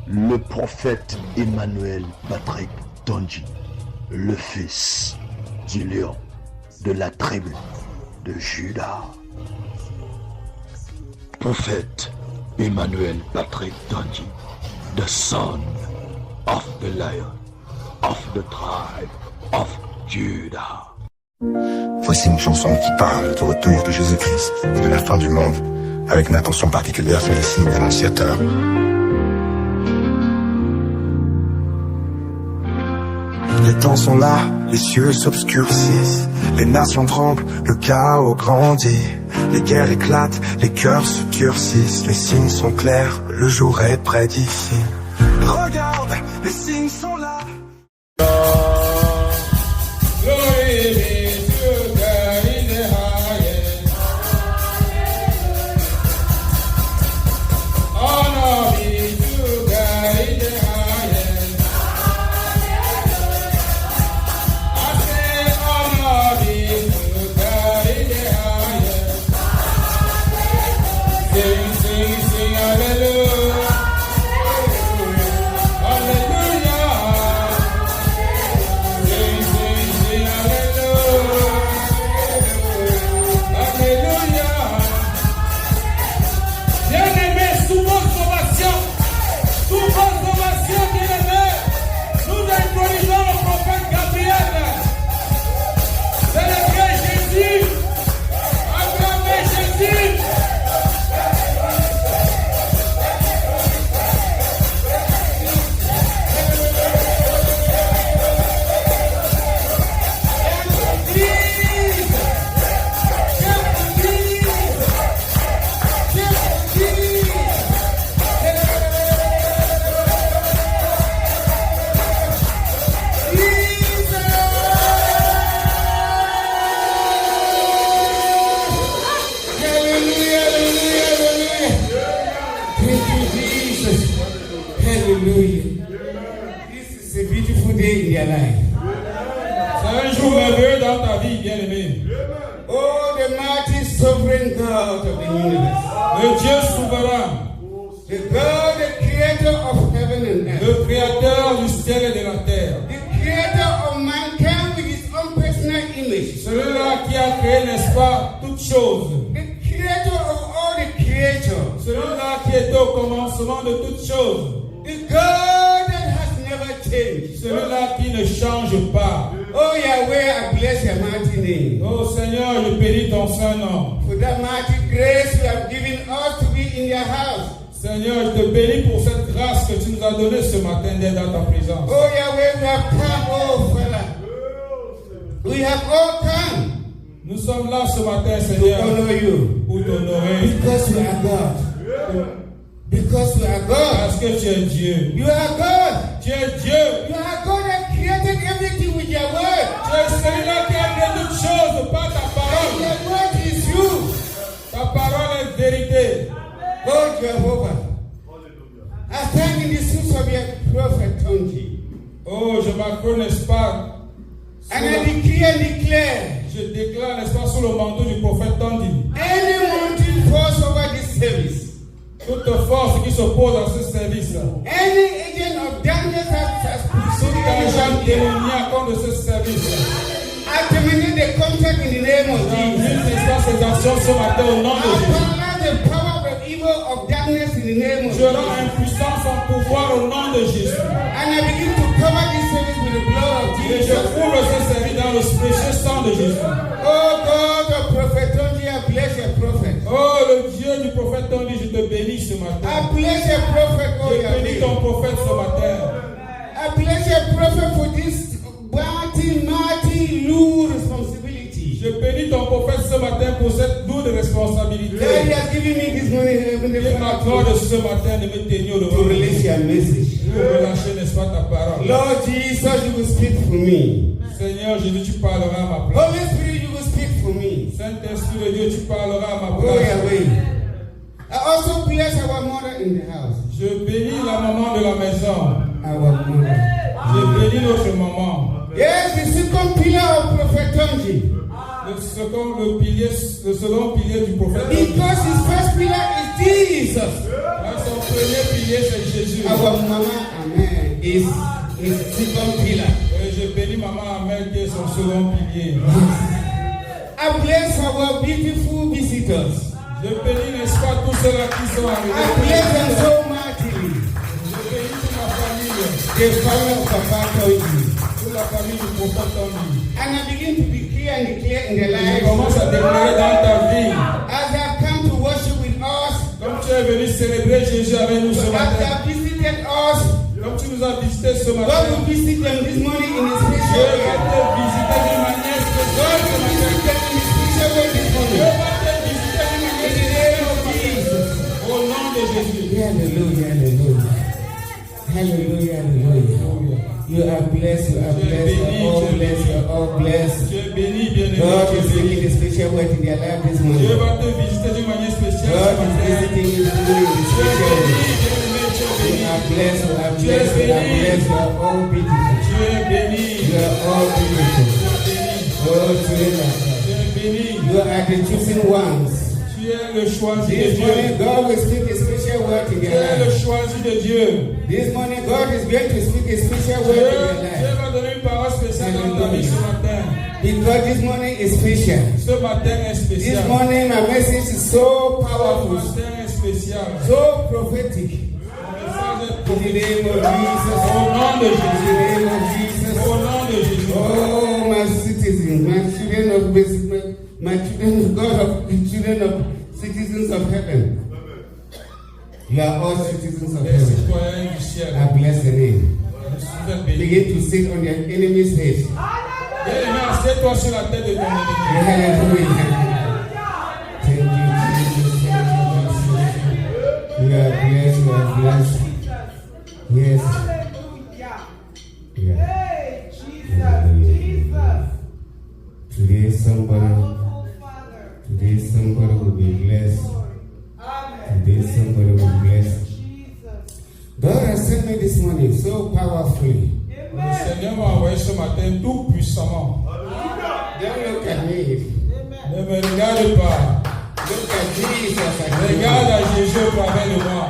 le prophète Emmanuel Patrick Tondji, le fils du lion de la tribu de Juda. Prophète Emmanuel Patrick Tondji, the son of the lion of the tribe of Judah. Voici une chanson qui parle du retour de Jésus-Christ, de la fin du monde, avec une attention particulière sur les signes annonciateurs. Les temps sont là, les cieux s'obscurcissent, les nations tremblent, le chaos grandit, les guerres éclatent, les cœurs se durcissent, les signes sont clairs, le jour est près d'ici. Regarde, les signes sont là. Je bénis la maman de la maison. Je bénis notre maman. Yes, the second pillar of Prophet Tondji. Le second pilier du prophète. Because his first pillar is Jesus. Son premier pilier, c'est Jésus. Our mama, amen, is second pillar. Et je bénis maman Amel qui est son second pilier. I bless our beautiful visitors. Je bénis, n'est-ce pas, tous ceux-là qui sont I arrivés. bless them so mightily. Je bénis toute ma famille. The family of Papa Toji. Toute la famille du prophète Tony. And I begin to declare and declare in the Je life. commence à déclarer dans ta vie. As they have come to worship with us, Comme tu es venu célébrer Jésus avec nous ce as they matin. have visited us, Comme tu nous as visité ce God matin. will visit them this morning in a Dieu special va way. te visiter d'une manière spéciale ce God will matin. visit them in a special way this Dieu morning. va te visiter d'une In manière the name of spéciale. Jesus. Au nom de Jésus. Hallelujah, hallelujah. Hallelujah, hallelujah. You are blessed, you are blessed, you are all blessed, you are all blessed. Tu es béni, bien-aimé. God Tu es is béni. making a special work in their life this Dieu morning. va te visiter d'une manière spéciale ce God is matin. visiting you today in a Tu es special béni, way. bien-aimé. Tu es You béni. are blessed, you are blessed, you are blessed, you are all beautiful. Tu es béni. You are all beautiful. Tu es béni. Oh, children, Tu es béni. you are the chosen ones. Tu es le choisi de This Dieu. morning, God will speak a special word in Tu their es le life. choisi de Dieu. This morning, God is going to speak a special Dieu, word in their Dieu life. va donner une parole spéciale dans ta vie ce matin. Because this morning is special. Ce matin est This spécial. morning, my message is so Ce powerful, matin est spécial. so prophetic. Mon message est In the prophétique. name of Jesus. Au nom de In the Jésus. name of Jesus. Au nom de Jésus. Oh, my citizens, my children of basic, my children of God, the children of citizens of heaven. You are all citizens of Les heaven. citoyens du ciel. I bless the name. Vous êtes bénis. Begin to sit on your enemy's head. Bien-aimé, assieds-toi sur la tête de ton ennemi. Hallelujah. Thank you, Jesus. Thank you, Jesus. You are blessed. You are blessed. Yes. Yeah. Hey, Jesus. Today somebody will be blessed. Today somebody will be blessed. God has sent me this morning so powerfully. Le Seigneur m'a envoyé ce matin tout puissamment. Don't look at me. Ne me regarde pas. Look at Jesus. Regarde à Jésus au travers de moi.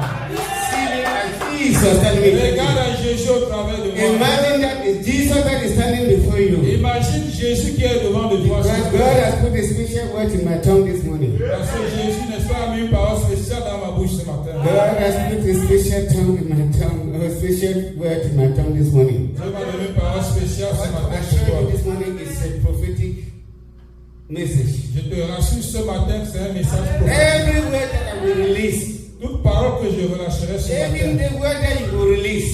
See me as Jesus standing Regarde before à Jésus au travers de you. moi. Imagine that it's Jesus that is standing before you. Imagine Jésus qui est devant de toi. Because God has put a special word in my tongue this morning. Parce que Jésus, n'est-ce pas, a mis une parole spéciale dans ma bouche ce matin. God has put a special tongue in my tongue, a special word in my tongue this morning. Dieu m'a donné une parole spéciale ce What matin I chez share toi. you this morning is a prophetic message. Je te rassure ce matin que c'est un message prophétique. Every word that I will release, Toute parole que je relâcherai ce even matin, the word that you will release,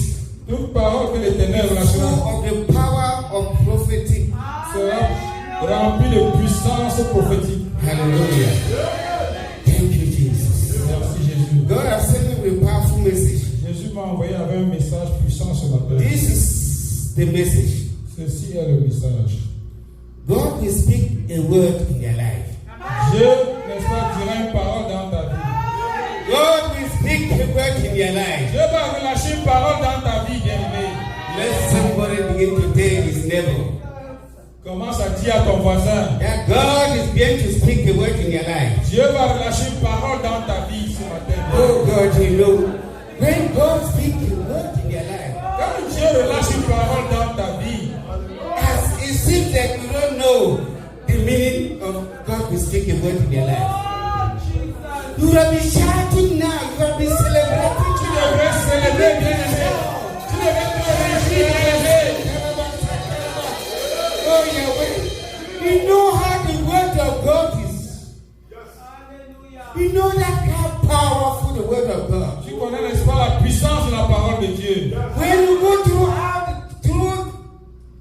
toute parole que l'Éternel full relâchera of the power of prophetic. sera remplie de puissance prophétique. Hallelujah. Thank you, Jesus. Merci Jésus. God has sent me with a powerful message. Jésus m'a envoyé avec un message puissant ce matin. This is the message. Ceci est le message. God will speak a word in your life. Dieu, n'est-ce pas, dira une parole dans ta vie. God will speak a word in your life. Dieu va relâcher une parole dans ta vie, bien-aimé. Let somebody begin to tell his neighbor Commence à dire à ton voisin. that God is going to speak a word in your life. Dieu va relâcher une parole dans ta vie ce matin. Oh God, you know, when God speaks a word in your life, Quand Dieu relâche une parole dans ta vie, as it seems that you don't know the meaning of God will speak a word in your life. You will be shouting now, you will be celebrating. tu devrais célébrer, bien-aimé. Tu devrais te réjouir, bien-aimé. Oh Yahweh, we know how the word of God is. We know that how powerful the word of God. Tu connais, n'est-ce pas, la puissance de la parole de Dieu. When you go through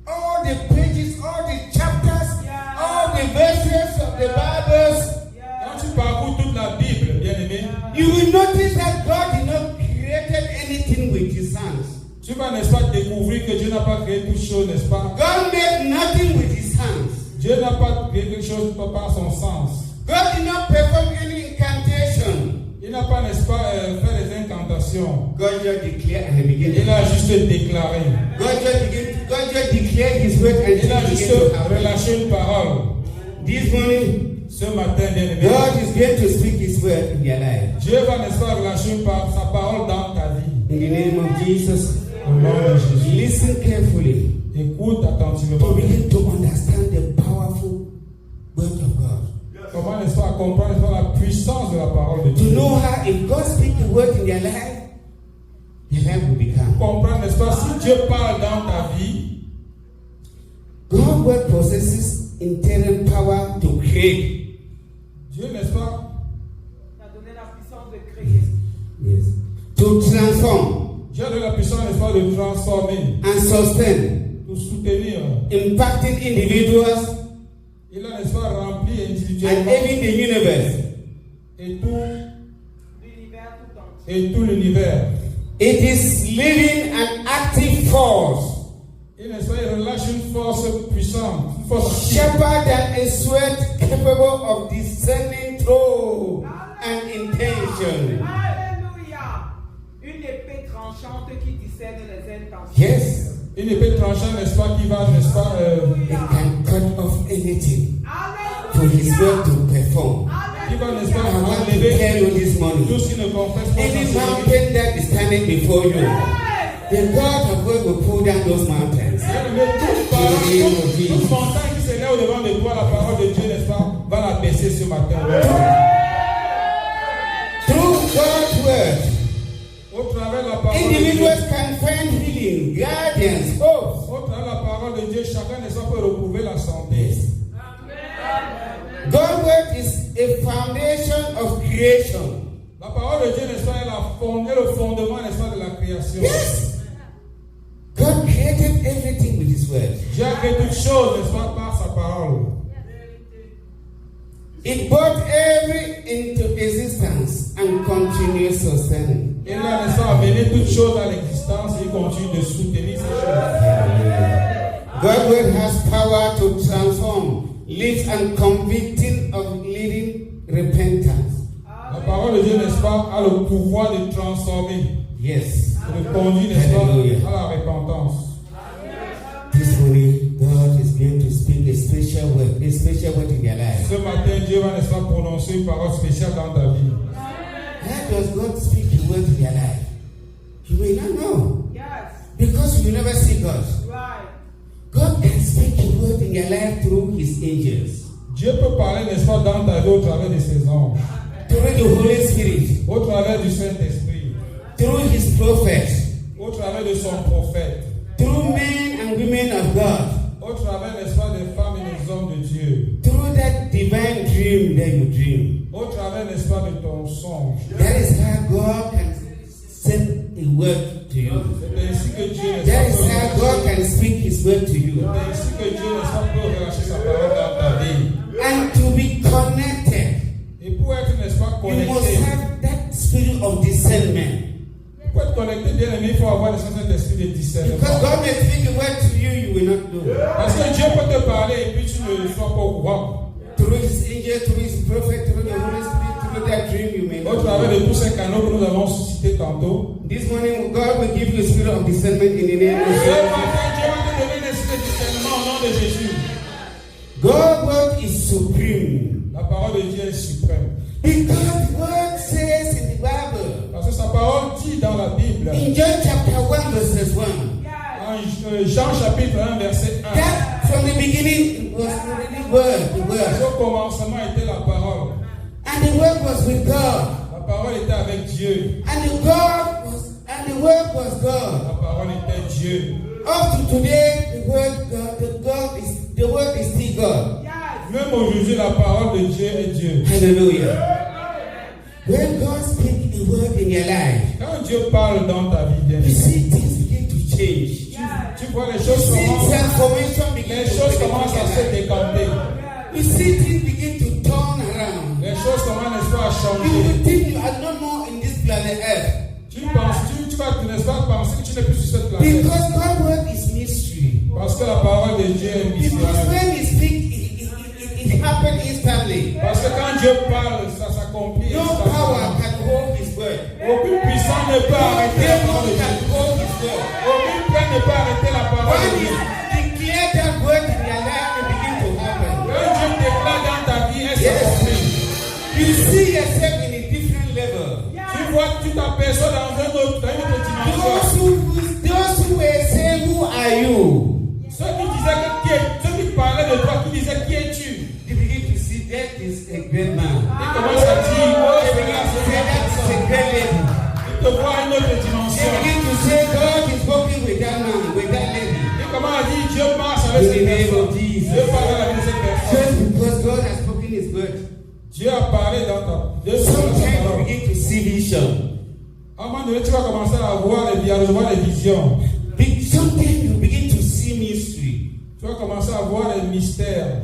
all the pages, all the chapters, all the verses of the Bibles, Quand tu parcours toute la Bible, bien-aimé, you will notice that God did not create anything with his hands. tu vas, n'est-ce pas, découvrir que Dieu n'a pas créé toute chose, n'est-ce pas? God made nothing with his hands. Dieu n'a pas créé quelque chose par son sens. God did not perform any incantation. Il n'a pas, n'est-ce pas, fait des incantations. God just declared and he began Il to a juste déclaré. God just declared his word and Il a he juste began to happen. relâché une parole. This morning, Ce matin, bien-aimé, God is going to speak His word in your life. Dieu va, n'est-ce pas, relâcher par sa parole dans ta vie. In the name of Jesus, Au nom de Jésus. listen carefully Écoute to attentivement. begin to understand the powerful word of God. Comment, n'est-ce pas, comprendre, n'est-ce pas, la puissance de la parole de To Dieu. know how if God speaks a word in your life will become. Comprendre, n'est-ce pas, si Dieu parle dans ta vie, God's word possesses internal power to create. Dieu, n'est-ce pas, Il a donné la puissance de créer. Yes. To transform Dieu a donné la puissance, n'est-ce pas, de transformer, and sustain, de soutenir. impacting individuals Il a, n'est-ce pas, rempli and individuellement even the universe. et tout, L'univers tout entier. et tout l'univers. It is living an active force, Il, n'est-ce pas, il relâche une force puissante, une force active. sharper than a sword, capable of discerning through and intention. Alléluia. Une épée tranchante qui discerne les intentions. Yes, Une épée tranchante, n'est-ce pas, qui va, n'est-ce pas, it can cut off anything for His Alléluia. word to perform. qui va, n'est-ce pas, I want to enlever tell you this morning. tout ce qui ne confesse pas Any sa Seigneur. mountain that is standing before you, the God of God will pull down those mountains. Toute montagne qui s'élève au-devant de toi, la parole de Dieu, n'est-ce pas, va la baisser ce matin. Through God's word, Au travers de la parole de Dieu, individuals can find healing, guidance, hope. au travers de la parole de Dieu, chacun, n'est-ce pas, peut retrouver la santé. God's word is a foundation of creation. La parole de Dieu, n'est-ce pas, est le fondement, n'est-ce pas, de la création. Yes. God created everything with His word. Dieu a créé toutes choses, n'est-ce pas, par sa parole. It brought every into existence and continues sustaining. Il a, n'est-ce pas, amené toutes choses à l'existence et il continue de soutenir ces choses. God's word has power to transform, live and convicting of leading repentance. La parole de Dieu, n'est-ce pas, a le pouvoir de transformer, Yes. de conduire, n'est-ce Hallelujah. pas, à la repentance. This morning, God is going to speak a special word in your life. Ce matin, Dieu va, n'est-ce pas, prononcer une parole spéciale dans ta vie. How does God speak a word in your life? You may not know Yes. because you never see God. Right. God can speak a word in your life through His angels, Dieu peut parler, n'est-ce pas, dans ta vie au travers de ses anges, through the Holy Spirit, au travers du Saint-Esprit, through His prophets, au travers de son prophète, through men and women of God, au travers, n'est-ce pas, des femmes et des hommes de Dieu, through that divine dream that you dream. au travers, n'est-ce pas, de ton songe. That is how God can send a word to you. C'est ainsi que Dieu, n'est-ce That pas, is peut how God relâcher, can speak His word to you. c'est ainsi que Dieu, n'est-ce pas, peut relâcher sa parole dans ta vie. And to be connected, Et pour être, n'est-ce pas, you must connecté, have that spirit of discernment. pour être connecté, bien aimé, il faut avoir le Saint-Esprit de discernement. Because God may speak a word to you, you will not know. Parce que Dieu peut te parler et puis tu ne sois pas au courant. Through His angel, through His prophet, through the Holy Spirit, through that dream, you may Au not travers know. de tous ces canaux que nous avons suscités tantôt, This morning, God will give you a spirit of discernment in the name of ce Jesus. matin, Dieu va te donner un esprit de discernement au nom de Jésus. God's word is supreme. La parole de Dieu est suprême. Because the word says in the Bible, Parce que sa parole dit dans la Bible, in John chapter 1, verses 1, en Jean chapitre 1, verset 1, that from the beginning it was already the word. au commencement était la parole. And the word was with God. La parole était avec Dieu. And the word was God. La parole était Dieu. Up to today, the word is still God. Même aujourd'hui, la parole de Dieu est Dieu. Hallelujah. When God speaks a word in your life, Quand Dieu parle dans ta vie, bien you aimé, see things begin to change. tu vois les You choses see commencent, transformation begin les to choses take commencent à se place. décanter. You see things begin to turn around. Les choses commencent, n'est-ce pas, à You changer. will think you are no more in this planet Earth. Tu vas, n'est-ce pas, penser que tu n'es plus sur cette planète. Because God's word is mystery. Parce que la parole de Dieu est Because mystérieuse. when He speaks, it happens instantly. Parce que quand Dieu parle, ça s'accomplit. No power can hold His word. Aucune puissance ne peut No arrêter la devil parole de can Dieu. hold His word. Aucune peine ne peut arrêter la parole When de He Dieu. declares that word in your life, it begins to happen. Quand Dieu déclare dans ta vie, elle Yes. s'accomplit. see yourself in a different level. Tu vois, tu t'aperçois dans une autre dimension. Those who were saying, who are you? Ceux qui parlaient de toi, qui disaient qui es-tu? You begin to see that is a great man. Ils commencent à dire, oh, They begin to say that is a great lady. ils te voient à une autre dimension. They begin to say God is working with that man, with that lady. Ils commencent à dire, Dieu marche avec In cette the name personne. of Jesus. Dieu parle avec cette personne. Just because God has spoken his word. Dieu a parlé dans ta. Dieu a parlé dans ta Sometimes you parole. begin to see vision. À un moment donné, tu vas commencer à voir les visions. Sometimes you begin to see mystery. Tu vas commencer à voir les mystères.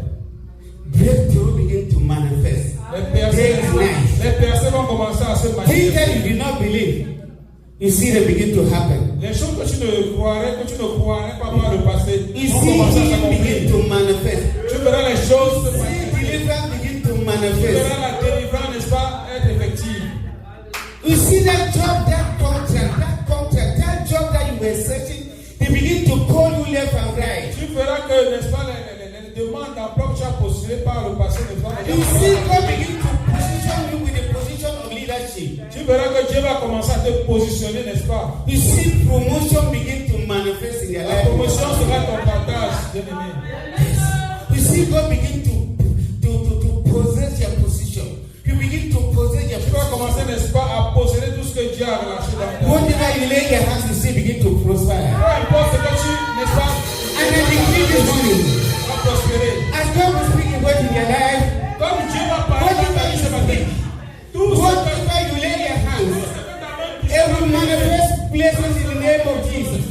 Breakthrough begin to manifest. Les personnes vont commencer à se Things manifester. that you did not believe, you see them begin to happen. Les choses que tu ne croirais pas par le passé You vont see commencer à healing begin s'accomplir. to manifest. Tu verras les choses se See manifester. deliverance begin to Tu manifest. verras la délivrance, n'est-ce pas, être effective. You see that job, that contract, that job that you were searching, they begin to call you left and right. Tu verras que, n'est-ce pas, les demandes d'emploi que tu as postulées par le passé, n'est-ce pas, You see God begin to position you with a position of leadership. tu verras que Dieu va commencer à te positionner, n'est-ce pas? You see promotion begin to manifest in your La life. promotion sera ton partage, bien-aimé. You see God begin to possess your position. You begin to possess your Tu vas position. commencer, n'est-ce pas, à posséder tout ce que Dieu a relâché dans ta vie. Whatever you lay your hands, you see begin to prosper. Peu importe ce que tu, n'est-ce pas, And I decree this morning, vas prospérer. as God will speak a word in your life, Comme Dieu va parler dans ta vie ce matin, tout ce que whatever you lay your hands, it will manifest places in the name of Jesus.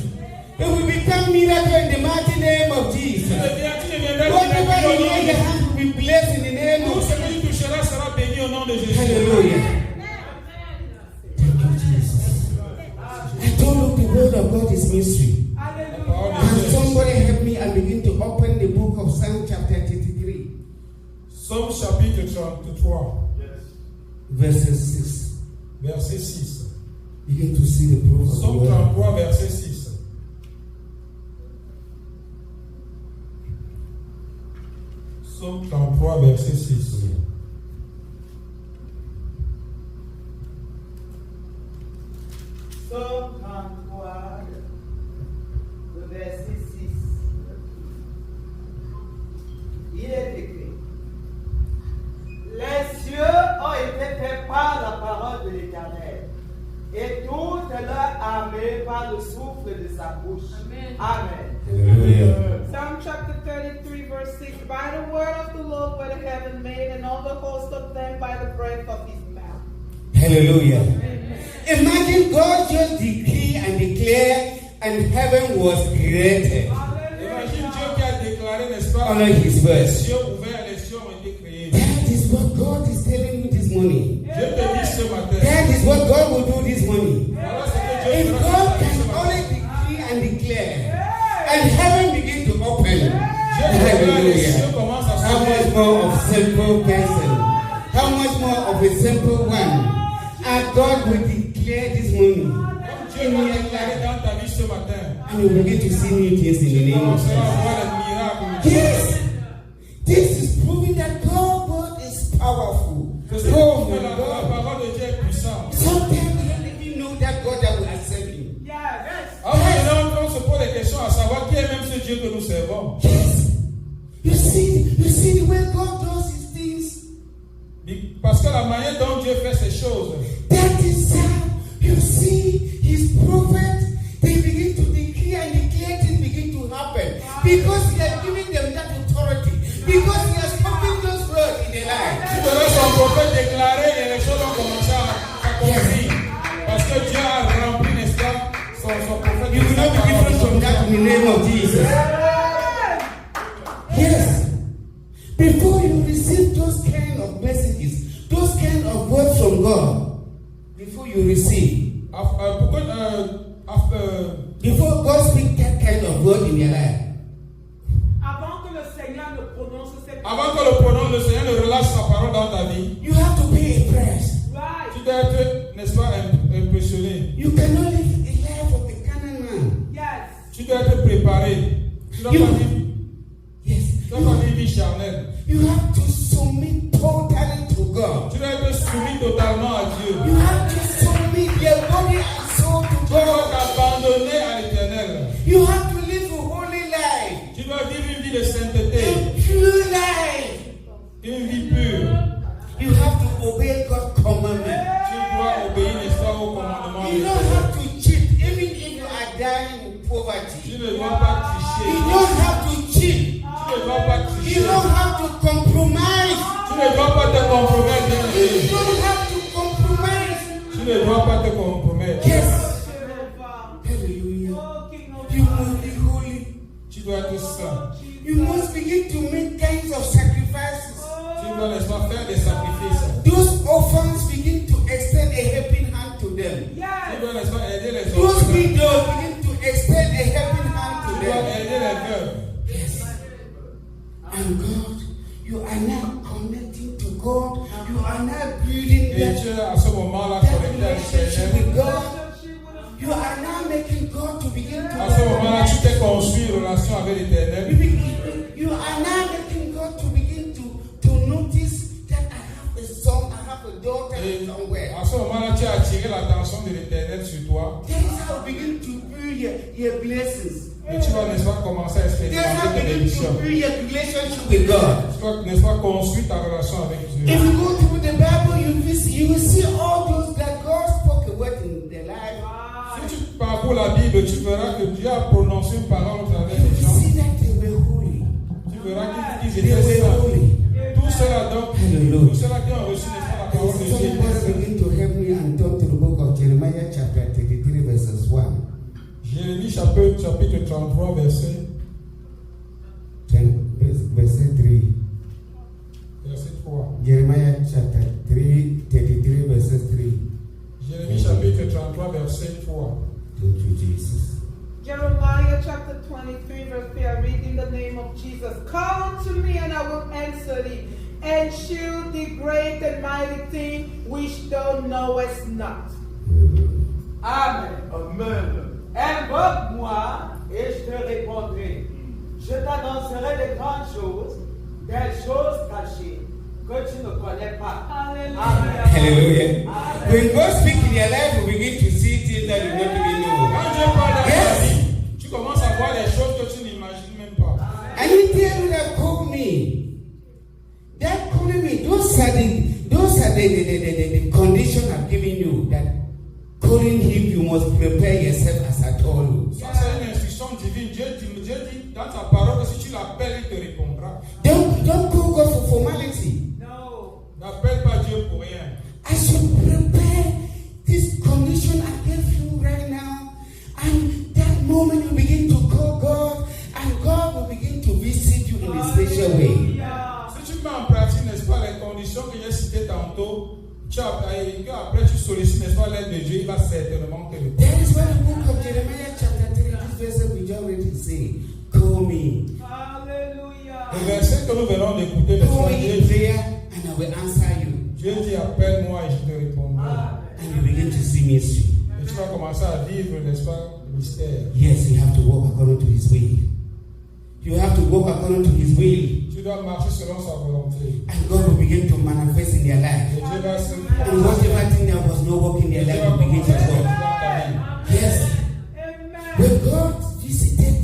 It will become miracle in the mighty name of Jesus. tu deviendras Whatever you lay béni. your hands will be blessed in the name Tout of ce que tu toucheras sera béni au nom de Jésus. Hallelujah. Thank you, Jesus. I told you the word of God is mystery. La parole de Can Dieu. somebody help me and begin to open the book of Psalm chapter 33, Somme chapitre 33, verses 6. verset 6. Begin to see the proof of the Somme word. 33, verset 6. Somme 33, verset 6. Psaume 33, le verset 6. Il est écrit: les cieux ont été faits par la parole de l'Éternel, et toute leur armée par le souffle de sa bouche. Amen. Hallelujah. Psalm chapter 33, verse 6. By the word of the Lord were the heaven made, and all the host of them by the breath of his mouth. Hallelujah. Imagine God just decree and declare, and heaven was created Imagine Dieu qui a déclaré, n'est-ce pas, under his les word. cieux ouverts, les cieux ont été créés. That is what God is telling you this morning. Dieu te dit ce matin. That is what God will do this morning. Voilà ce que Dieu If fera God ce can matin. only decree and declare, and heaven begin to open, Dieu déclare, les cieux hallelujah. commencent à How much s'ouvrir. more of simple person? How much more of a simple one? And God will declare this morning, Comme Dieu va déclarer dans ta vie ce matin, and you begin to see new things in the tu name of commenceras à Jesus. voir les miracles de Dieu. Yes, this is proving that God's word is powerful. C'est Oh que my la God. parole de Dieu est puissante. Sometimes we don't even know that God that we are serving. Alors, on se pose des questions à savoir qui est même ce Dieu que nous servons. Yes. You see the way God does his things. Parce que la manière dont Dieu fait ces choses, That is how you see his prophets. They begin to decree and declare things begin to happen. Because he has given them that authority. Because he has spoken those words in their life. tu verras son prophète déclarer et les choses vont commencer à s'accomplir. Parce que Dieu a rempli, n'est-ce pas, son prophète. You will not be different from that in the name of Jesus. Yes. Before you receive those kind of messages, those kind of words from God, before you receive, before God speaks that kind of word in your life, Avant que le Seigneur ne prononce ces Avant que le Seigneur ne relâche sa parole dans ta vie, you have to be impressed. Right. tu dois être, n'est-ce pas, impressionné. You cannot live a life of a carnal man. Yes. Tu dois être préparé. Tu dois pas vivre, Yes. tu dois pas vivre vie charnelle. You have to submit totally to God. Tu dois être soumis totalement à Dieu. You have to submit your body and soul to Tu dois God. t'abandonner à l'Éternel. You have to live a holy life, Tu dois vivre une vie de sainteté, a pure life. une vie pure. You have to obey God's commandment. Tu dois obéir, n'est-ce pas, au commandement de You don't l'Éternel. have to cheat, even if you are dying in Tu poverty. ne dois pas tricher. You don't have to cheat. Tu ne dois pas You tricher. don't have to compromise. Tu ne dois pas te compromettre, bien You aimé. don't have to compromise. Tu ne dois pas te compromettre. Yes. Hallelujah. You must be holy. Tu dois être saint. You must begin to make kinds of sacrifices. Tu dois, n'est-ce pas, faire des sacrifices. Those orphans begin to extend a helping hand to them. Tu dois, n'est-ce pas, aider les Those autres. widows begin to extend a helping hand Tu to dois them. aider les veuves. Yes. And God, you are now connecting to God. You are now building Et that, tu es à ce moment-là that connecté à relationship l'Éternel. with God. You are now making God to begin to À ce moment-là, tu t'es construit une relation avec l'Éternel. You are now making God to begin to notice that I have a son, I have a daughter Et somewhere. à ce moment-là, tu as attiré l'attention de l'Éternel sur toi. That is how you begin to build your blessings. Et tu vas, n'est-ce pas, commencer à That's how expérimenter you tes begin bénédictions. to build your relationship with God. Tu dois, n'est-ce pas, construire ta relation avec Dieu. If you go through the Bible, you will see all those that God spoke a word in their life. Si tu parcours la Bible, tu verras que Dieu a prononcé une parole au travers You des will gens. see that they were holy. Tu verras qu'ils They étaient were saints. holy. Tout cela donc, Hallelujah. tout cela qui ont reçu, n'est-ce pas, la parole de Dieu. Somebody begin to help me and turn to the book of Jeremiah chapter 33 verses 1. Jérémie chapitre 33, verset 3. Verset 3. Jeremiah chapter 33 verses 3. Jérémie chapitre 33, verset 3. Thank you, Jesus. Jeremiah chapter 23, verse 3, I read in the name of Jesus. Call unto me, and I will answer thee, and shew thee great and mighty thing which thou knowest not. Amen. Amen. Invoque-moi et je te répondrai. Je t'annoncerai de grandes choses, des choses cachées que tu ne connais pas. Hallelujah. Amen. Hallelujah. When God speaks in your life, you begin to see things that you don't even know. Quand Dieu parle dans ta Yes. vie, tu commences à voir des choses que tu n'imagines même pas. And he tell you that call me. That calling me, those are the condition I've given you. That calling him, you must prepare yourself as I told you. Ça, c'est une instruction divine. Dieu dit dans sa parole que si tu l'appelles, il te répondra. Don't call God for formality. No. N'appelle pas Dieu pour rien. I should prepare this condition I gave you right now. And that moment you begin to call God, and God will begin to visit you in a special way. Si tu mets en pratique, n'est-ce pas, les conditions que j'ai citées tantôt, après tu sollicites, n'est-ce pas, l'aide de Dieu, il va certainement te répondre. That is what the book of Jeremiah chapter 3, this verse we already say, call me. Hallelujah. Le verset que nous venons d'écouter, n'est-ce Call pas, me Dieu in dit, prayer and I will answer you. Dieu dit, appelle-moi et je te répondrai. And you begin to see mystery. Et tu vas commencer à vivre, n'est-ce pas, le mystère. Yes, you have to walk according to his will. You have to walk according to his will. Tu dois marcher selon sa volonté. And God will begin to manifest in their life. Et Dieu va se And whatever thing that was not working in their life will begin to work. Yes. Amen. When God visited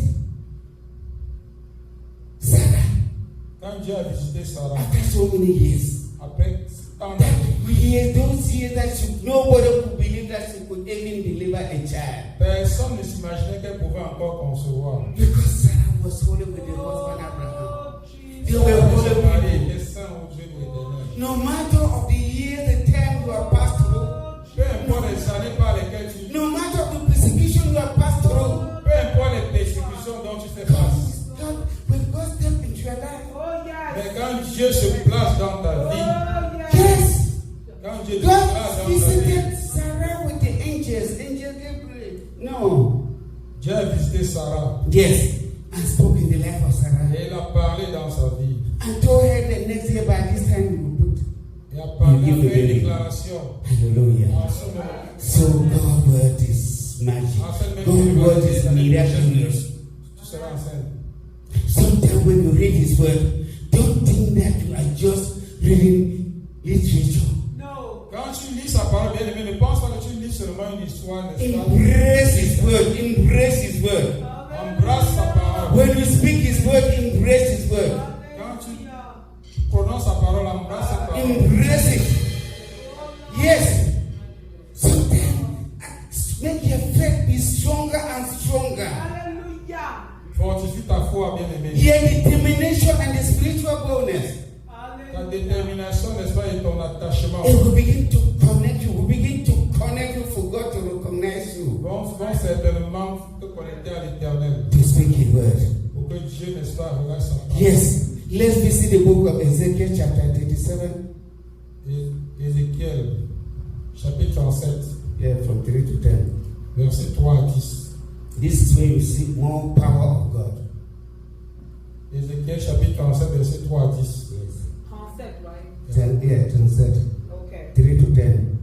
Sarah Quand Dieu a visité Sarah, after so many years, après tant that d'années, years, those years that nobody could believe that she could even deliver a child. personne ne s'imaginait qu'elle pouvait encore concevoir. Because Sarah was holy with her husband Abraham. Oh, They Jesus. were holy Son mari people. était saint au Dieu de l'Éternel. No matter of the years, the time you are passed through, Peu importe les années par lesquelles tu... no matter of the persecution you are passed through, Peu importe les persécutions dont tu fais face. God, when God stepped into your life, Oh, Mais yes. quand Dieu se place dans ta vie, Oh, yes. yes, quand Dieu te place God dans ta vie, visited Sarah with the angels, angel Gabriel. No. Dieu a visité Sarah Yes, and spoke in the life of Sarah. et il a parlé dans sa vie. And told her the next year by this time you will put. Il a parlé, il a fait une déclaration. Hallelujah. En ce moment, So God's word is magic. God's word is miraculous. tu seras enceinte. Sometimes when you read His word, don't think that you are just reading literature. No. sa parole, bien aimé, ne pense pas que tu lis seulement une histoire, n'est-ce pas? Embrace His word. Embrace His word. Embrasse sa parole. When you speak His word, embrace His word. Quand tu prononces sa parole, embrasse sa parole. Embrace it. Yes. Sometimes make your faith be stronger and stronger. Hallelujah. Fortifie ta foi, bien aimé. Your determination and the spiritual boldness. Ta détermination, n'est-ce pas, et ton attachement. It will begin to connect you. Will begin to connect you for God to recognize you. Vont certainement te connecter à l'Éternel. To speak His word. Pour que Dieu, n'est-ce pas, regarde sa parole. Yes. Let's visit the book of Ezekiel chapter 37. Ézéchiel, chapitre 37, Yeah, from 3 to 10. versets 3 à 10. This is where you see more power of God. Ézéchiel, chapitre 37, versets 3 à 10. Yes. Concept, right? 10, yeah, 10, Okay. 3 to 10.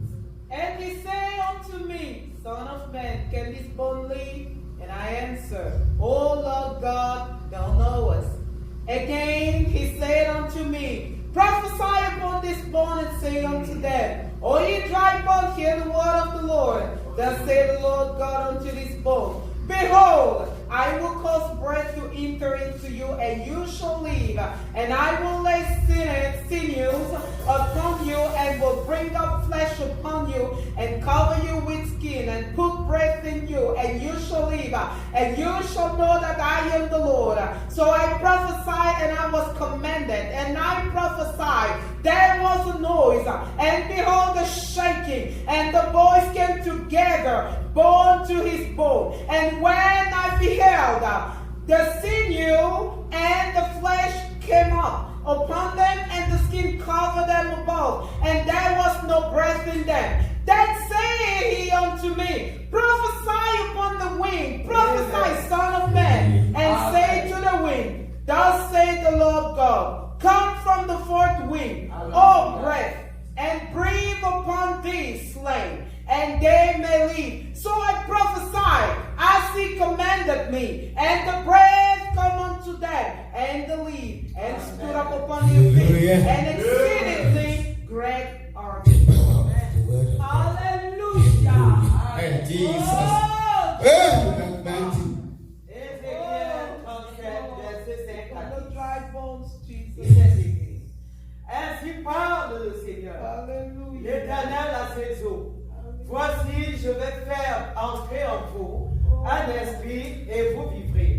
And he said unto me, Son of man, can this bone live? And I answered, O Lord God, thou knowest. Again he said unto me, Prophesy upon this bone and say unto them, O ye dry bone, hear the word of the Lord. Thus saith the Lord God unto this bone, Behold, I will cause breath to enter into you, and you shall live. And I will lay sinews upon you, and will bring up flesh upon you, and cover you with skin, and put breath in you, and you shall live. And you shall know that I am the Lord. So I prophesied, and I was commanded, and I prophesied. There was a noise, and behold, the shaking, and the boys came together, bone to his bone. And when I beheld, the sinew and the flesh came up upon them, and the skin covered them above, and there was no breath in them. Then said he unto me, Prophesy upon the wind, prophesy, Son of man, and say to the wind, Thus saith the Lord God, Come from the fourth wind, O breath, and breathe upon these slain, and they may live. So I prophesied as he commanded me, and the breath come unto them, and the live, and stood up upon their feet, and exceedingly great army. Hallelujah. And Jesus. Oh, Oh, mighty. Ézéchiel 37, verset 5 à the 10. dry bones, Jesus. Il est écrit, Ainsi parle le Seigneur, Hallelujah. l'Éternel à ses eaux. Voici, je vais faire entrer en vous un esprit et vous vivrez.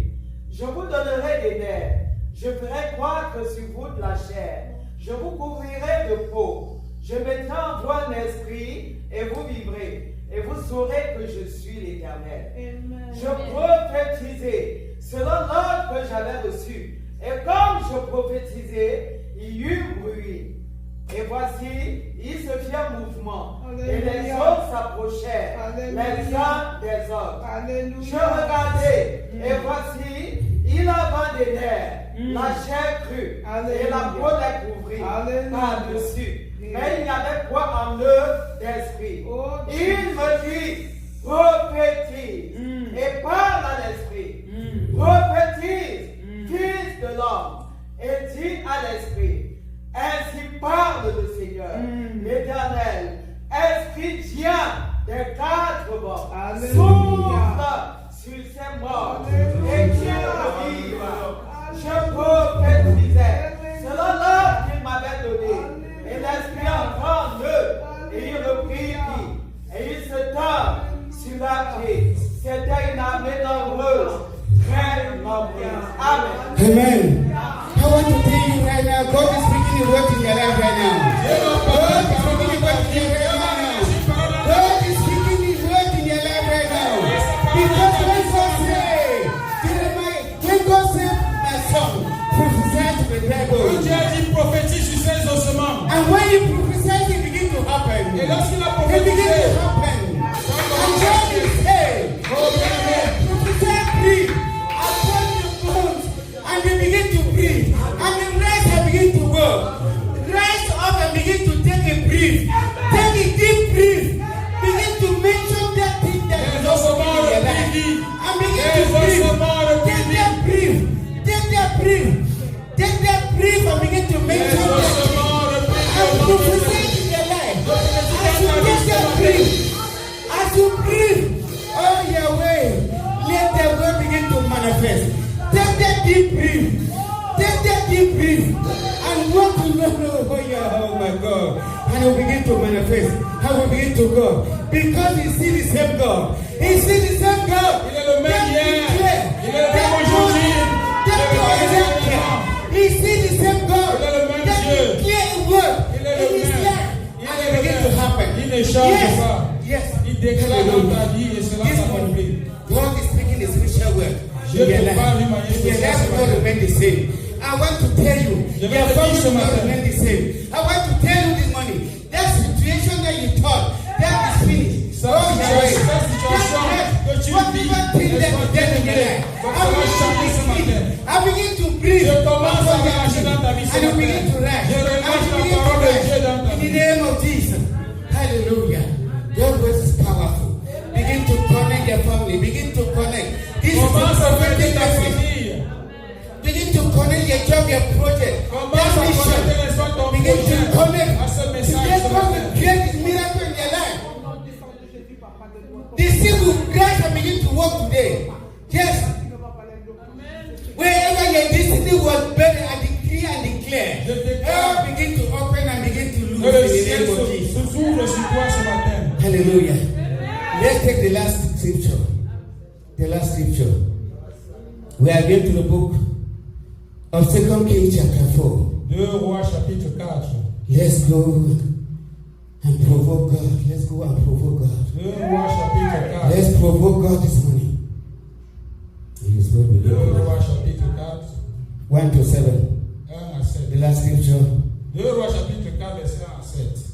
Je vous donnerai des nerfs. Je ferai croître sur vous de la chair. Je vous couvrirai de peau. Je mettrai en vous un esprit et vous vivrez. Et vous saurez que je suis l'Éternel. Amen. Je prophétisai selon l'ordre que j'avais reçu. Et comme je prophétisais, il y eut bruit. Et voici, il se fit un mouvement. Alléluia. Et les hommes s'approchèrent, Alléluia. les uns des autres. Alléluia. Je regardai, et voici, il avait des nerfs, la chair crue, Alléluia. et la peau les couvrit Alléluia. par-dessus. Mais il n'y avait point en eux d'esprit. Oh, Il me dit, prophétise, et parle à l'esprit. Prophétise, fils de l'homme, et dis à l'esprit, ainsi parle le Seigneur, l'Éternel, esprit vient des quatre vents, Alléluia. souffle sur ces morts, Alléluia. et qui revivent. Je prophétisais, selon l'ordre qu'il m'avait donné, et l'esprit entra en eux, et il reprit vie, et il se tint sur la pied. C'était une armée nombreuse, très nombreuse. Amen. Amen. I want to tell you right now, God is speaking the word in your life right now. God is speaking the word in your life right now. God is speaking His word in your life right now. Because when God say, Jeremiah, when God said, my son, prophesy to the dry bones. Dieu a dit prophétise sur ces ossements. And when you prophesy, it begins to happen. Et lorsqu'il a It begins prophétisé, to happen. And God is saying, prophesy, breathe upon the bones, and they begin to breathe. And the rest will begin to go. Rise up and begin to take a breath. Take a deep breath. Begin to mention that thing that is not working in your life. And begin to breathe. Take that breath. Take that breath. Take that breath and begin to mention that thing. And prophesy in your life. As you and will begin to manifest. I will begin to go. Because he see the same God. He see the same God. Il est le même hier. Il est le même aujourd'hui. He see the same God. Il est le même Dieu. Il est le même. And it begin to happen. Il ne change pas. Yes. Il déclare dans ta vie et cela s'accomplit. God is speaking a special word. Dieu te parle d'une manière Your spéciale. life will not remain the same. I want to tell you, your family will not remain the same. I want to tell you this morning, that situation that you thought, that is finished. Cette situation que tu vis, I begin to breathe. je commence à marcher dans ta vie. And you begin to rise. Je relâche la parole de Dieu dans ta In the vie. name of Jesus. Hallelujah. God's word is powerful. Begin to connect your family. Begin to connect. This is Commence à the faire prophetic ta message. famille. Begin to connect your job, your project. Commence That à mission. connecter les soins de ton Begin to projet connect. à ce message. Today God will create this miracle in your life. The seed will rise and begin to work today. Yes. Wherever your destiny was buried, I decree and declare. God begin to open and begin to Que loose le in the ciel name of Jesus. s'ouvre sur toi ce matin. Hallelujah. Let's take the last scripture. The last scripture. We are going to the book of 2 Kings chapter 4. 2 Rois chapitre 4. Let's go and provoke God. Let's go and provoke God. 2 Rois chapitre 4. Let's provoke God this morning. He is what we 2 do. Rois chapitre 4. 1 to 7. 1 à 7. The last scripture. 2 Rois chapitre 4 verset 1 à 7.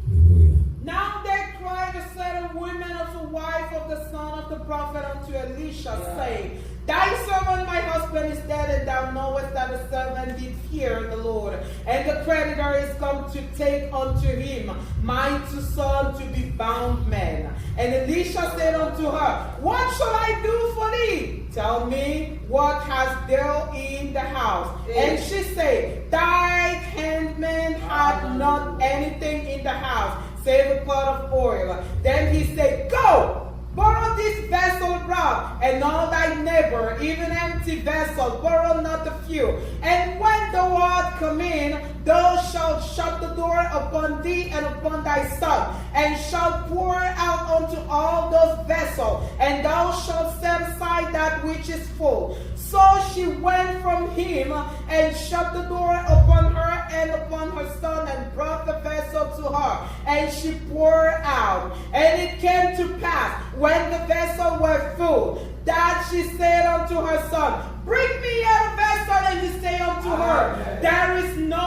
Hallelujah. Now they cried a certain woman of the wife of the son of the prophet unto Elisha, saying, Thy servant, my husband, is dead, and thou knowest that the servant did fear the Lord. And the creditor is come to take unto him my two sons to be bound men. And Elisha said unto her, What shall I do for thee? Tell me, what hast thou in the house? And she said, Thy handmaid hath not anything in the house, save a pot of oil. Then he said, Go! Borrow this vessel broad, and all thy neighbor, even empty vessel, borrow not a few. And when the word come in, thou shalt shut the door upon thee and upon thy son, and shalt pour out unto all those vessels, and thou shalt set aside that which is full. So she went from him and shut the door upon her and upon her son, and brought the vessel to her, and she poured out. And it came to pass, when the vessel were full, that she said unto her son, Bring me yet a vessel. And he said unto her, There is no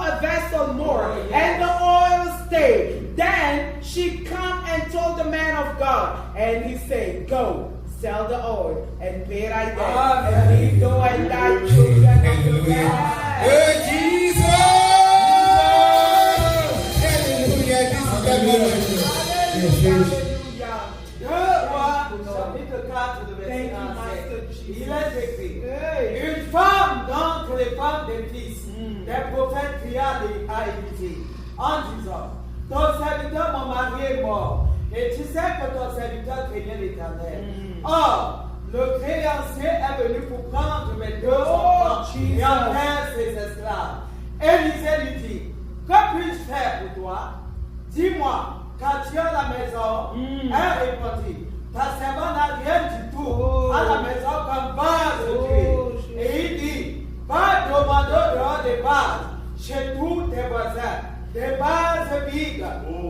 a vessel more. And the oil stayed. Then she come and told the man of God, and he said, Go, sell the oil, and pay thy debt, and leave thou and thy children. Hallelujah. Oh, Jesus! Hallelujah. This is the moment. Hallelujah. Chapitre 4 de verset 1 à 7. Il est écrit, Hey. une femme d'entre les femmes des fils des prophètes cria à Élisée en disant, ton serviteur mon mari est mort, et tu sais que ton serviteur craignait l'Éternel. Or, le créancier est venu pour prendre mes deux enfants et en faire ses esclaves. Élisée lui dit, que puis-je faire pour toi? Dis-moi, quand tu es à la maison, elle répondit, ta servante n'a rien du tout à la maison comme base de Dieu. Et il dit, va demander dehors des bases chez tous tes voisins, des bases vides,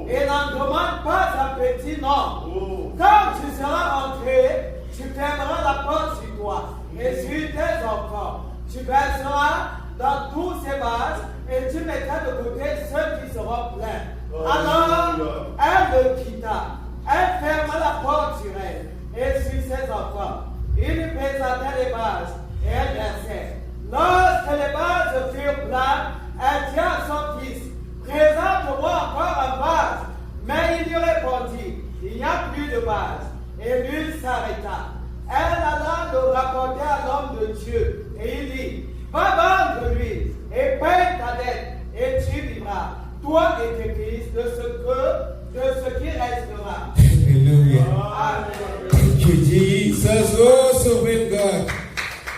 et n'en demande pas un petit nombre. Quand tu seras entré, tu fermeras la porte sur toi et sur tes enfants. Tu verseras dans tous ces vases et tu mettras de côté ceux qui seront pleins. Alors, elle le quitta. Elle ferma la porte sur elle et sur ses enfants. Il présentait les vases et elle versait. Lorsque les vases furent pleins, elle dit à son fils, présente-moi encore un vase. Mais il lui répondit, il n'y a plus de vase. Et lui s'arrêta. Elle alla le rapporter à l'homme de Dieu. Et il dit, va vendre l'huile et paye ta dette et tu vivras, toi et tes fils, de ce qui restera. Hallelujah. Amen. Thank you, Jesus. Oh, sovereign God.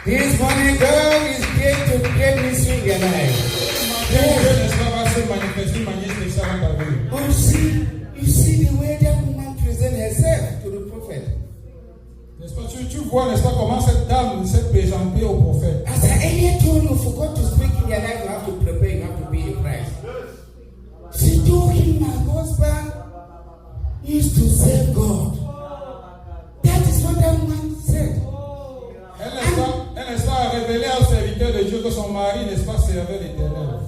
This morning, God is going to get me through your life. Dieu, n'est-ce pas, va se manifester d'une manière spéciale dans ta vie. Oh, you see the way that woman presents herself to the prophet. N'est-ce pas, tu vois, n'est-ce pas, comment cette dame s'est présentée au prophète. As I earlier told you, forgot to speak in your life, you have to prepare, you have to be in Christ. She told him, my husband used to serve God. That is what that woman said. Elle n'est pas révélée au serviteur de Dieu que son mari, n'est-ce pas, servait l'Éternel.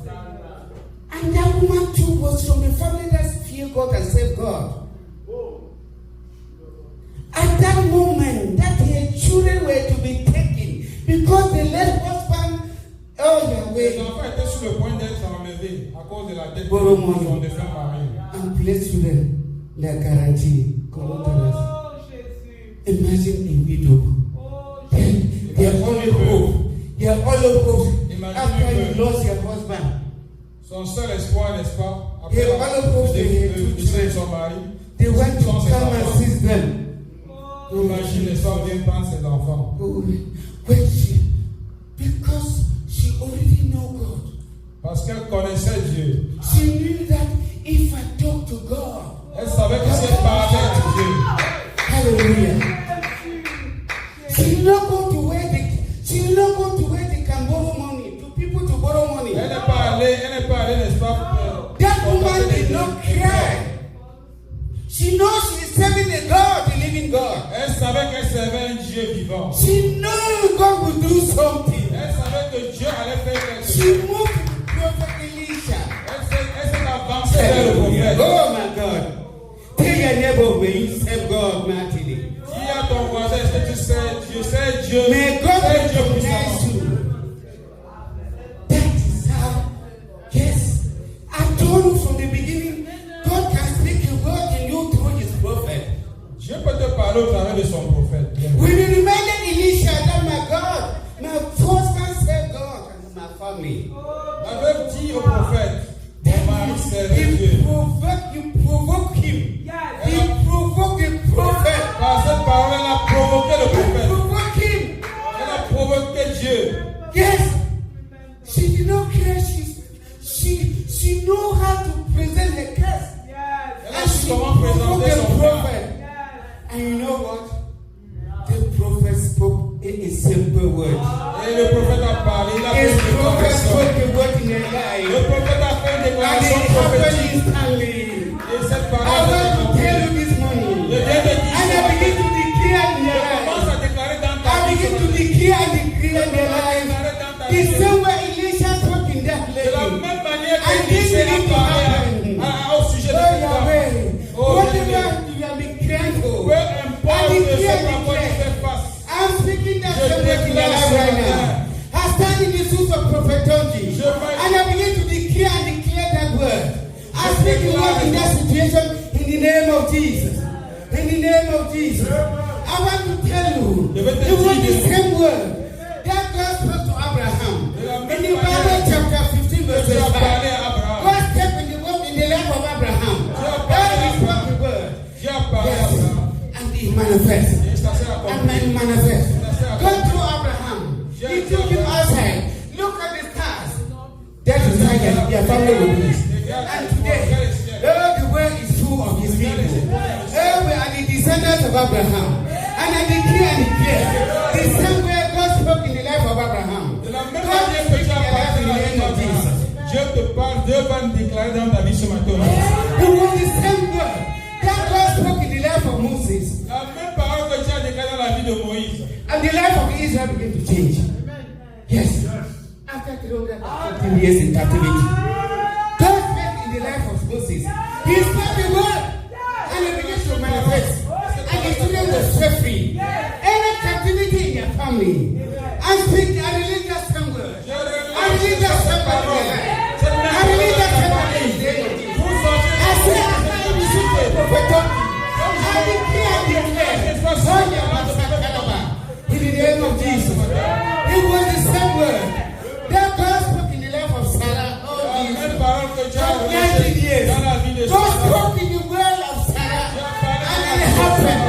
And that woman too was from a family that fear God and serve God. At that moment, that her children were to be taken because the late husband, Les enfants étaient sur le point d'être enlevés à cause de la dette Borrow de money. son défunt mari. and place children, la guarantee. Imagine a widow. Their only hope. After you lost your husband. Son seul espoir, n'est-ce pas, après Yeah, one of those le décès de son mari, They went to sont ses come and enfants. seize them. Imagine, n'est-ce pas, vient prendre ses enfants. Oh, because she already know God. Parce qu'elle connaissait Dieu. She knew that if I talk to God, Elle savait que si elle parlait à Dieu, hallelujah, she will not go to where they can borrow money, to people to borrow money. elle n'est pas allée, n'est-ce pas, That woman did not cry. She knows she is serving a God, the living God. elle savait qu'elle servait un Dieu vivant. She knew God would do something. Elle savait que Dieu allait faire quelque She chose. moved to Prophet Elisha. Elle s'est avancée vers le prophète. Oh my God. Tell your neighbor when you serve God mightily. Dis à ton voisin, est-ce que tu sais Dieu, c'est Dieu, May God c'est Dieu recognize puissamment. you. That is how, yes, I told you from the beginning, God can speak a word in you through his prophet. Dieu peut te parler au travers de son prophète. When he reminded Elisha that my God, my husband served God and my family. La veuve dit au prophète, mon mari servait Dieu. You provoke him. He provoked the prophet. Par cette parole, elle a provoqué le You prophète. provoke him. Elle a provoqué Dieu. Yes. She did not care. She know how to present her case. Elle a And su she comment provoked présenter the son plan. prophet. And you know what? The prophet spoke in a simple word. Et le prophète a parlé, il a fait His une prophet déclaration. spoke a word in her Le life. prophète a fait une And déclaration it happened prophétique. instantly. Et cette I parole want est to tell you this morning. Je viens de dire And I begin to declare in your commence life. à déclarer dans ta I vie. begin to declare and declare in your life. The same way Elisha spoke in that De la lady. même manière And que this Dieu a begin to parlé happen. au sujet de Oh, cette femme. Yahweh. Oh, Whatever Yahweh. you have been crying for. Peu importe ce à quoi tu fais face. I'm speaking that Je same word in your déclare life ce right matin. now. I stand in the shoes of Prophet Tonji. Je vais- And I begin to declare and declare that word. I speak the word in that situation in the name of Jesus. In the name of Jesus. I want to tell you, Je vais te it was dire- the same word that God spoke to Abraham. In the Bible chapter 15 verse Dieu a 5. parlé à Abraham. God stepped in the word in the life of Abraham. God he spoke the word. Dieu a parlé à Yes. Abraham. And he manifests. Et ça s'est And accompli. man manifest. Go through Abraham. He took him outside. Look at the stars. That is how your family will be. And today, the world is full of his people. We are the descendants of Abraham. And I declare and declare, the same way God spoke in the life of Abraham. De la même God manière speaks que in tu as your life parlé in the dans la vie name of Jesus. d'Abraham, Dieu te parle, Dieu va me déclarer dans ta vie ce matin. It was the same word that God spoke in the life of Moses. La même parole que tu as déclarée dans la vie de Moïse. And the life of Israel began to change. Yes. After 315 years in captivity, God spoke in the life of Moses. He spoke the word and it began to manifest. And the children were set free. Any captivity in your family, I speak, I release that same word. I release that same word in your life. I release that same word in the name of Jesus. I say, I receive the prophet. I declare, oh, yeah, in the name of Jesus. It was the same word that God spoke in the life of Sarah. Oh, La même Jesus. parole que tu as For 19 years. dans la vie de God Sarah. spoke in the word of Sarah. And it happened.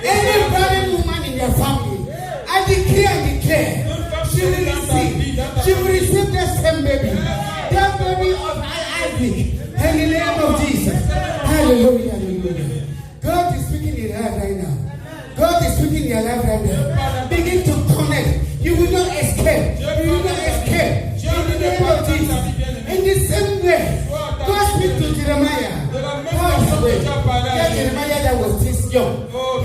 Any barren woman in your family, I declare and declare, she will receive that same baby. That baby of Isaac. In the name of Jesus. Hallelujah, hallelujah. God is speaking in your life right now. God is speaking in your life right now. Begin to connect. You will not escape. You will not escape. In the name of Jesus. In the same way, God speaks to Jeremiah. That Jeremiah that was this young.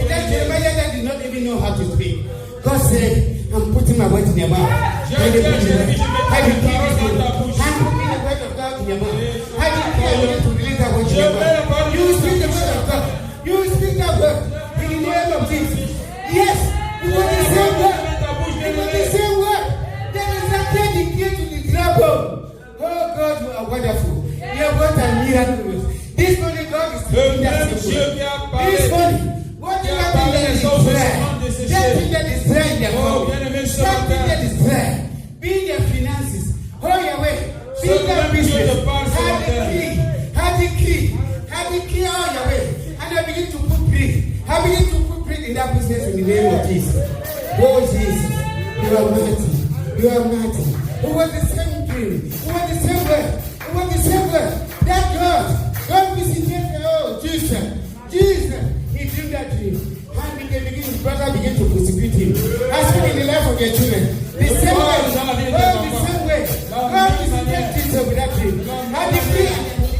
That Jeremiah that did not even know how to speak. God said, I'm putting my word in your mouth. How do you put the word of God in your mouth? How do you care to release that word in your mouth? You speak the word of God. You speak that word in the name of Jesus. Yes, it was the same word. It was the same word. There is nothing declared to the grab. Oh God, you are wonderful. You are what a miracle. This morning God is doing that same way. This morning, what you have done is prayer. That thing that is prayer in their family. That thing that is prayer. Be in their finances. Hold your way. Be in their business. Have the key all your way. And I begin to put bread. I begin to put bread in that business in the name of Jesus. Oh Jesus, you are mighty. You are mighty. It was the same dream. It was the same word. It was the same word. That God visited. Oh Jesus, He dreamed that dream. And his brother began to persecute him. I speak in the life of your children. The same way. Oh, the same way. God visited Jesus with that dream. I decree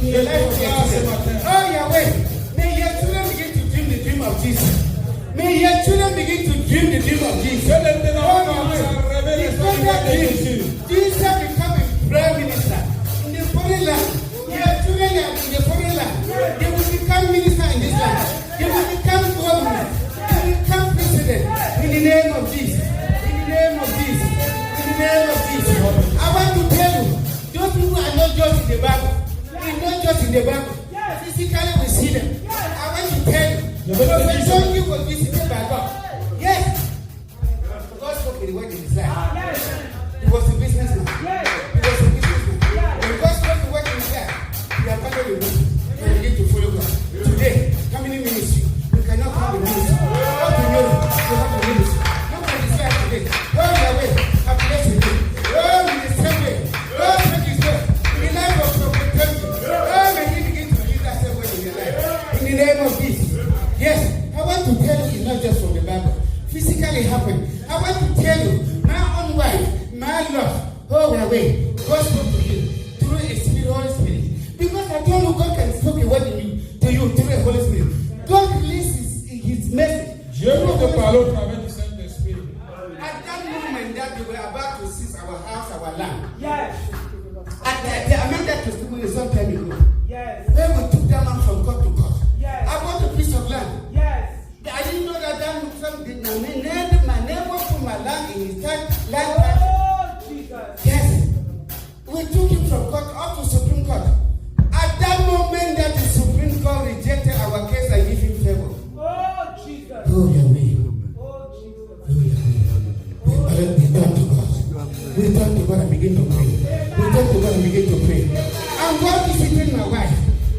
in the life of your children. Oh Yahweh, may your children begin to dream the dream of Jesus. May your children begin to dream the dream of Jesus. Oh Yahweh, because that dream, Jesus become a prime minister in the foreign land. Your children are in the foreign land. They will become minister in this land. They will become governor. They will become president in the name of Jesus. In the name of Jesus. In the name of Jesus. I want to tell you, those people are not just in the Bible. They're not just in the Bible. Physically we see them. I want to tell you, Prophet John was visited by God. Yes. God spoke with the word in his life. He was a businessman. He was a businessman. When God spoke the word in his life, he abandoned the word and began to follow God. Today, coming in ministry, you cannot come in ministry. How to know you have to ministry? Look at this life today. Go your way. I bless you. Go in the same way. Go take his word. In the life of Prophet John, may he begin to use that same word in your life. In the name of Jesus. Yes, I want to tell you it's not just from the Bible. Physically happened. I want to tell you, my own wife, my love, oh my way, God spoke to you through a spirit, Holy Spirit. Because I told you God can speak a word to you through the Holy Spirit. God releases his message. At that moment that we were about to seize our house, our land. Yes. I made that testimony some time ago. Yes. When we took that man from court to court. Yes. I bought a piece of land. Yes. I didn't know that Muslim did not. My neighbor put my land in his land. Oh, Jesus. Yes. We took him from court up to Supreme Court. At that moment that the Supreme Court rejected our case and gave him favor. Oh, Jesus. Oh, Yahweh. Oh, Jesus. Oh, Yahweh. We turn to God. We turn to God and begin to pray. We turn to God and begin to pray. And God is visiting my wife.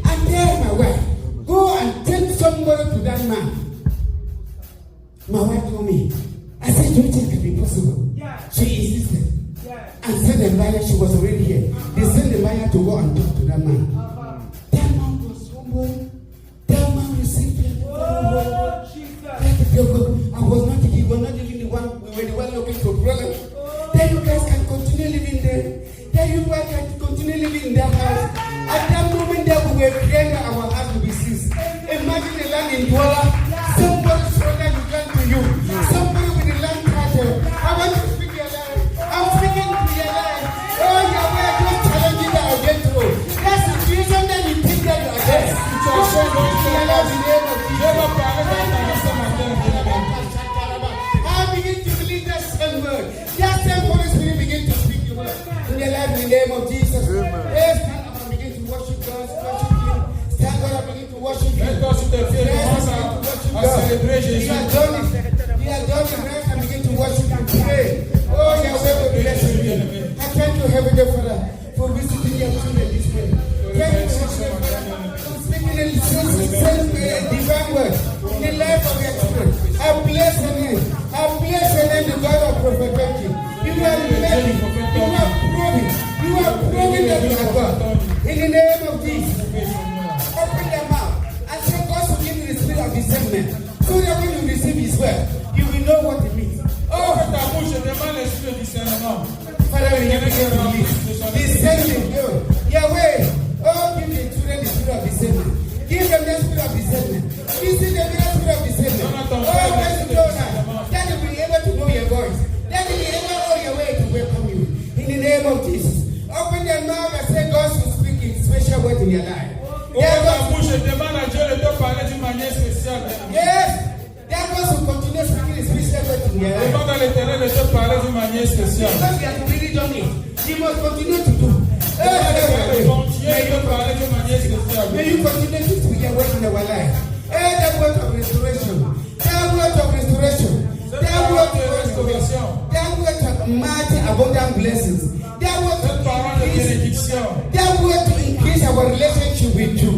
I tell my wife, go and take somebody to that man. My wife told me, I said, do you think it can be possible? Yeah. She insisted. Yeah. And sent the buyer, she was already here. They sent the buyer to go and talk to that man. That man was humble. That man received it. Oh, Jesus. I was not, he was not even the one, we were the one looking for problems. Then you guys can continue living there. Then you guys can continue living in that house. At that moment that we were praying, our house will be seized. Imagine the land in Douala. Somebody stronger you can to you. Somebody with the land title. I want to speak your life. I'm speaking to your life. Oh, Yahweh, just challenging that I get through. That's the reason that you think that you are there. It's your shame. I begin to believe that same word. That same Holy Spirit begin to speak your word. In the life, in the name of Jesus. Yes, stand up and begin to worship God. Worship Him. Stand up and begin to worship Him. He has done it. He has done it. Rest and begin to worship and pray. Oh, Yahweh will bless you. I thank you, Heavenly Father, for visiting your children this way. Thank you, Heavenly Father, for speaking in divine word in the life of your children. I bless your name. I bless your name, the God of Prophet Benji. You are blessing. You are proving. You are proving that you are God. In the name discernment. So that when you receive His word, you will know what it means. Oh, Ouvre ta bouche et demande l'esprit de discernement. Father, we give you release. Discernment, Lord. Yahweh, oh, give the children the spirit of discernment. Give them the spirit of discernment. Give them the spirit of discernment. Oh, bless you, Lord. That they will be able to know your voice. That they will be able to know your way to welcome you. In the name of Jesus. Open their mouth and say God should speak in special word in your life. Ouvre ta bouche et demande à Dieu de te parler d'une manière spéciale. Yes. That God should continue speaking in special word in your life. Demande à l'Éternel de te parler d'une manière spéciale. Because you have really done it. You must continue to do. May you continue to speak your word in our life. That word of restoration. That word of restoration. That word of restoration. That word of mighty abundant blessings. That word to increase our relationship with you.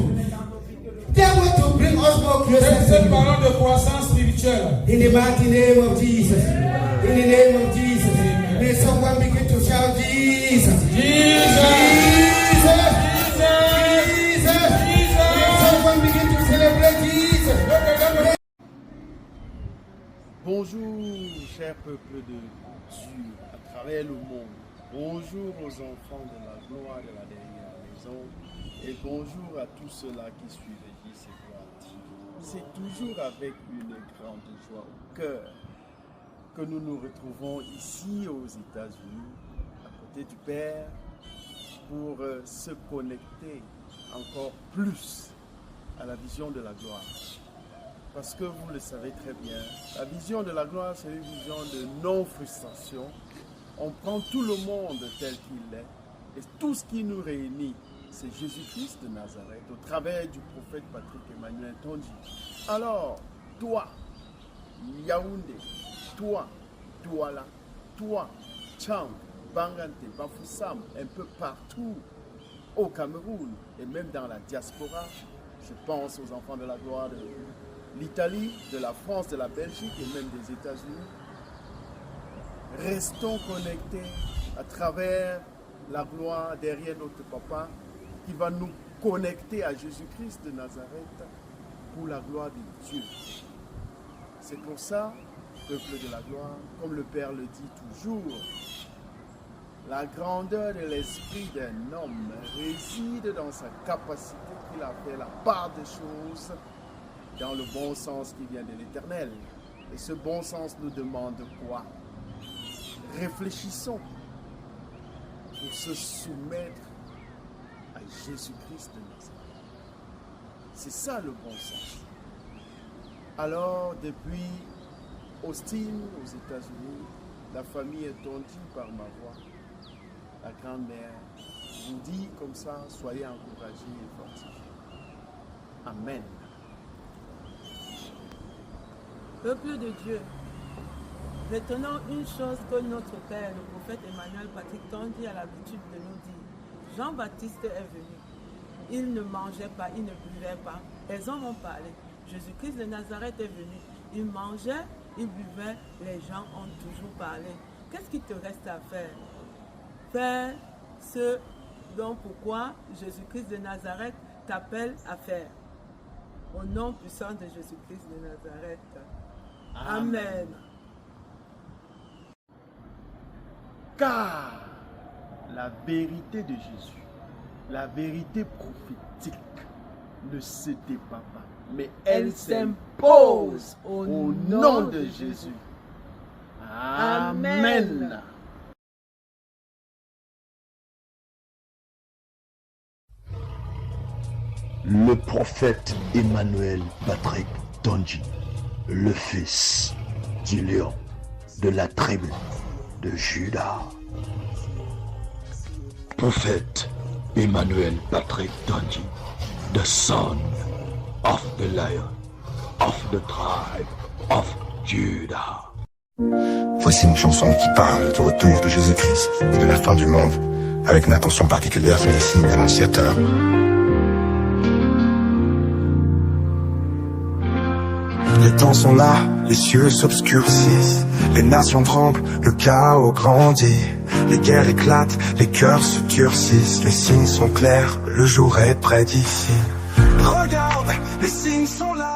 That word to bring us more closer to you. In the mighty name of Jesus. In the name of Jesus. May someone begin to shout Jesus. Jesus. Jesus. Jesus. May someone begin to celebrate Jesus. Bonjour, cher peuple de Dieu à travers le monde. Bonjour aux enfants de la gloire de la dernière maison. Et bonjour à tous ceux-là qui suivent JC Gloire. C'est toujours avec une grande joie au cœur que nous nous retrouvons ici aux États-Unis, à côté du Père, pour se connecter encore plus à la vision de la gloire. Parce que vous le savez très bien, la vision de la gloire, c'est une vision de non-frustration. On prend tout le monde tel qu'il est, et tout ce qui nous réunit, c'est Jésus-Christ de Nazareth, au travers du prophète Patrick Emmanuel Tonji. Alors, toi, Yaoundé, toi, Douala, toi, Tchang, Bangante, Bafoussam, un peu partout au Cameroun et même dans la diaspora, je pense aux enfants de la gloire de l'Italie, de la France, de la Belgique et même des États-Unis. Restons connectés à travers la gloire derrière notre papa qui va nous connecter à Jésus-Christ de Nazareth pour la gloire de Dieu. C'est pour ça, peuple de la gloire, comme le Père le dit toujours, la grandeur de l'esprit d'un homme réside dans sa capacité qu'il a fait la part des choses dans le bon sens qui vient de l'Éternel. Et ce bon sens nous demande quoi? Réfléchissons pour se soumettre à Jésus-Christ de Nazareth. C'est ça le bon sens. Alors, depuis Austin, aux États-Unis, la famille est tendue par ma voix. La grand-mère vous dit comme ça, soyez encouragés et fortifiés. Amen. Peuple de Dieu, retenons une chose que notre Père, le prophète Emmanuel Patrick Tonji, a l'habitude de nous dire. Jean-Baptiste est venu. Il ne mangeait pas, il ne buvait pas. Les hommes ont parlé. Jésus-Christ de Nazareth est venu. Il mangeait, il buvait, les gens ont toujours parlé. Qu'est-ce qui te reste à faire? Faire ce dont pourquoi Jésus-Christ de Nazareth t'appelle à faire. Au nom puissant de Jésus-Christ de Nazareth. Amen. Car la vérité de Jésus, la vérité prophétique ne se débat pas, mais elle s'impose au nom de Jésus. Amen. Le prophète Emmanuel Patrick Tonji, le fils du lion de la tribu de Juda. Prophète Emmanuel Patrick Tonji, the son of the lion of the tribe of Judah. Voici une chanson qui parle du retour de Jésus-Christ et de la fin du monde, avec une attention particulière sur les signes annonciateurs. Les temps sont là, les cieux s'obscurcissent, les nations tremblent, le chaos grandit, les guerres éclatent, les cœurs se durcissent, les signes sont clairs, le jour est près d'ici. Regarde, les signes sont là.